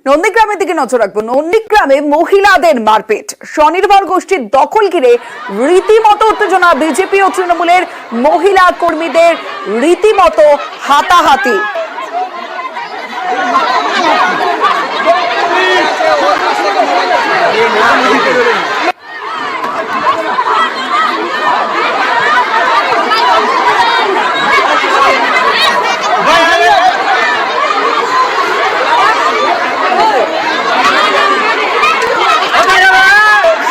নন্দীগ্রামের দিকে নজর রাখবো। নন্দীগ্রামে মহিলাদের মারপিট, স্বনির্ভর গোষ্ঠীর দখল ঘিরে রীতিমতো উত্তেজনা। বিজেপি ও তৃণমূলের মহিলা কর্মীদের রীতিমতো হাতাহাতি।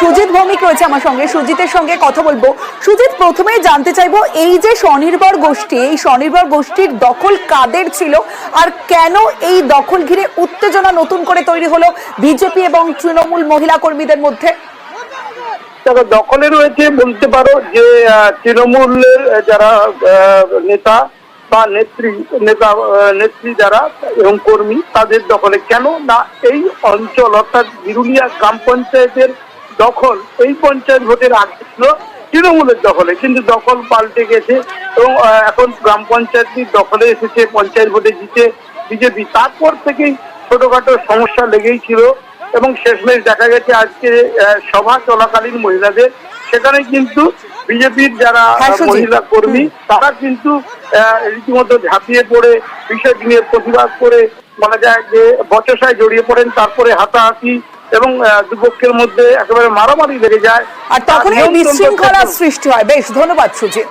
সুজিত ভৌমিক রয়েছে আমার সঙ্গে, সুজিতের সঙ্গে কথা বলবো। সুজিত, প্রথমে জানতে চাইবো, এই যে স্বনির্ভর গোষ্ঠী, এই স্বনির্ভর গোষ্ঠীর দখল কাদের ছিল আর কেন এই দখল ঘিরে উত্তেজনা নতুন করে তৈরি হলো বিজেপি এবং তৃণমূল মহিলা কর্মীদের মধ্যে? দখলে রয়েছে বলতে পারো যে তৃণমূলের যারা নেতা বা নেত্রী যারা এবং কর্মী, তাদের দখলে। কেন না, এই অঞ্চল অর্থাৎ বিরুলিয়া গ্রাম পঞ্চায়েতের দখল এই পঞ্চায়েত ভোটের আগে ছিল তৃণমূলের দখলে, কিন্তু দখল পাল্টে গেছে এবং এখন গ্রাম পঞ্চায়েতটির দখলে এসেছে, পঞ্চায়েত ভোটে জিতে বিজেপি। তারপর থেকেই ছোটখাটো সমস্যা লেগেই ছিল এবং শেষমেশ দেখা গেছে আজকে সভা চলাকালীন মহিলাদের, সেখানে কিন্তু বিজেপির যারা মহিলা কর্মী তারা কিন্তু রীতিমতো ঝাঁপিয়ে পড়ে বিষয়টি নিয়ে প্রতিবাদ করে বলা যায় যে বচসায় জড়িয়ে পড়েন। তারপরে হাতাহাতি এবং দুপক্ষের মধ্যে একেবারে মারামারি লেগে যায় আর তখন বিশৃঙ্খলার সৃষ্টি হয়। বেশ, ধন্যবাদ সুজিত।